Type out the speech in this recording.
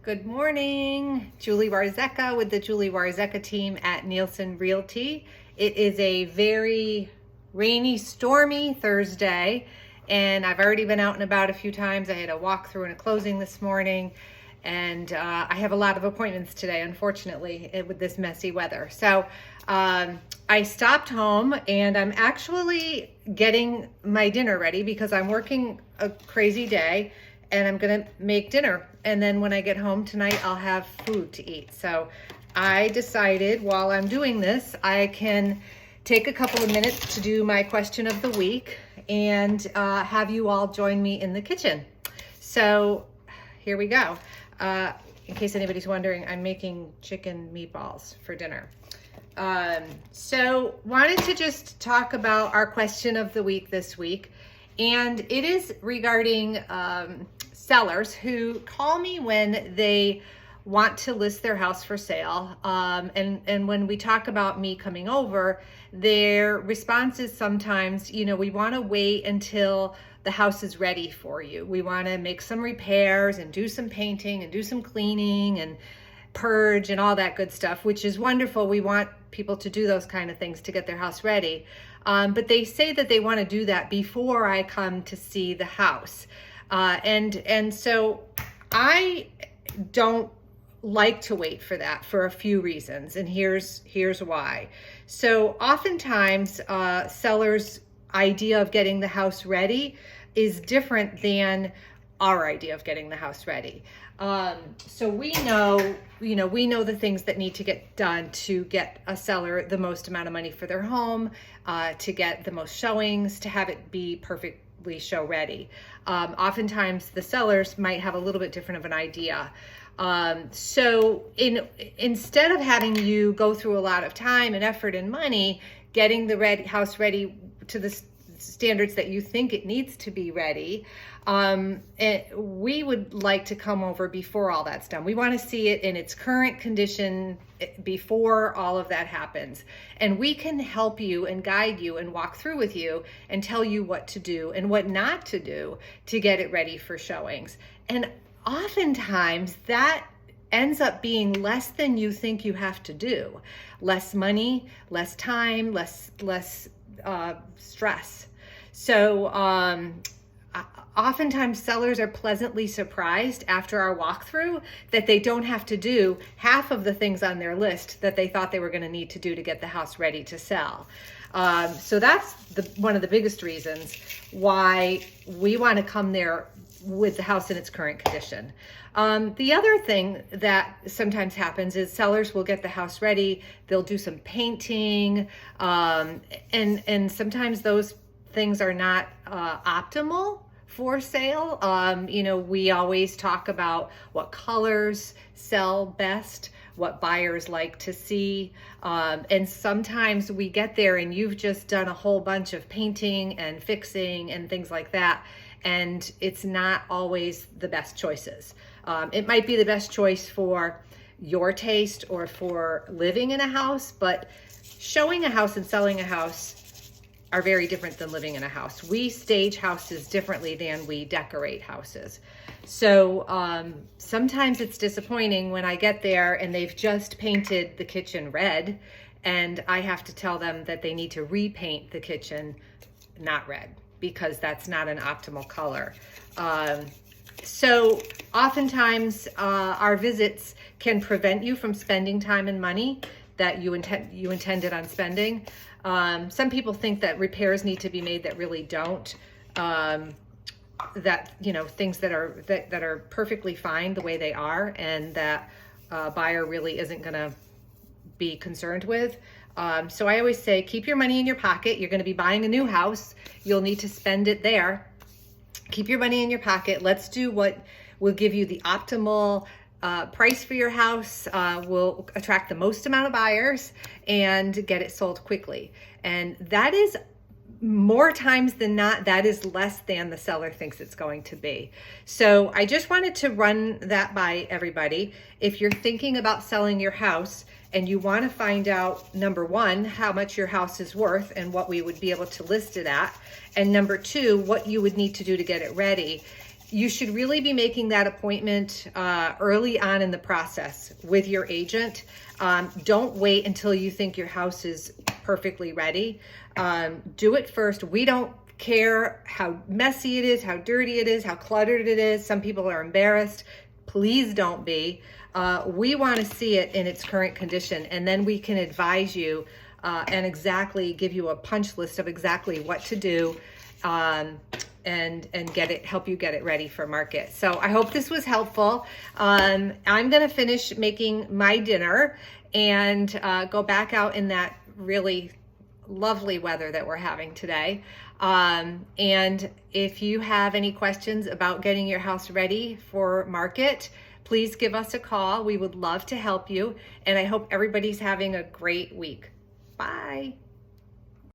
Good morning, Julie Warzeka with the Julie Warzeka team at NEILSEN Realty. It is a very rainy, stormy Thursday, and I've already been out and about a few times. I had a walkthrough and a closing this morning, and I have a lot of appointments today, unfortunately, with this messy weather. So I stopped home, and I'm actually getting my dinner ready because I'm working a crazy day, and I'm gonna make dinner. And then when I get home tonight, I'll have food to eat. So I decided while I'm doing this, I can take a couple of minutes to do my question of the week and have you all join me in the kitchen. So here we go. In case anybody's wondering, I'm making chicken meatballs for dinner. So wanted to just talk about our question of the week this week. And it is regarding sellers who call me when they want to list their house for sale. And when we talk about me coming over, their response is sometimes, we want to wait until the house is ready for you. We want to make some repairs and do some painting and do some cleaning and purge and all that good stuff, which is wonderful. We want people to do those kind of things to get their house ready. But they say that they want to do that before I come to see the house. And so I don't like to wait for that for a few reasons. And here's why. So oftentimes sellers' idea of getting the house ready is different than our idea of getting the house ready. So we know the things that need to get done to get a seller the most amount of money for their home, to get the most showings, to have it be perfectly show ready. Oftentimes the sellers might have a little bit different of an idea. So instead of having you go through a lot of time and effort and money getting the house ready to the standards that you think it needs to be ready, we would like to come over before all that's done. We want to see it in its current condition before all of that happens. And we can help you and guide you and walk through with you and tell you what to do and what not to do to get it ready for showings. And oftentimes that ends up being less than you think you have to do. Less money, less time, less stress. So oftentimes sellers are pleasantly surprised after our walkthrough that they don't have to do half of the things on their list that they thought they were going to need to do to get the house ready to sell. So that's one of the biggest reasons why we want to come there with the house in its current condition. The other thing that sometimes happens is sellers will get the house ready, they'll do some painting, and sometimes those things are not optimal for sale. We always talk about what colors sell best, what buyers like to see. And sometimes we get there and you've just done a whole bunch of painting and fixing and things like that. And it's not always the best choices. It might be the best choice for your taste or for living in a house, but showing a house and selling a house are very different than living in a house. We stage houses differently than we decorate houses. So sometimes it's disappointing when I get there and they've just painted the kitchen red and I have to tell them that they need to repaint the kitchen not red because that's not an optimal color. So oftentimes our visits can prevent you from spending time and money that you intended on spending. Some people think that repairs need to be made that really don't. That things that are perfectly fine the way they are, and that buyer really isn't going to be concerned with. So I always say, keep your money in your pocket. You're going to be buying a new house. You'll need to spend it there. Keep your money in your pocket. Let's do what will give you the optimal price for your house, will attract the most amount of buyers and get it sold quickly. And that is more times than not, that is less than the seller thinks it's going to be. So I just wanted to run that by everybody. If you're thinking about selling your house and you want to find out, number one, how much your house is worth and what we would be able to list it at, and number two, what you would need to do to get it ready, you should really be making that appointment early on in the process with your agent. Don't wait until you think your house is perfectly ready. Do it first. We don't care how messy it is, how dirty it is, how cluttered it is. Some people are embarrassed. Please don't be. We want to see it in its current condition, and then we can advise you and exactly give you a punch list of exactly what to do and help you get it ready for market. So I hope this was helpful. I'm gonna finish making my dinner and go back out in that really lovely weather that we're having today. And if you have any questions about getting your house ready for market, please give us a call. We would love to help you. And I hope everybody's having a great week. Bye.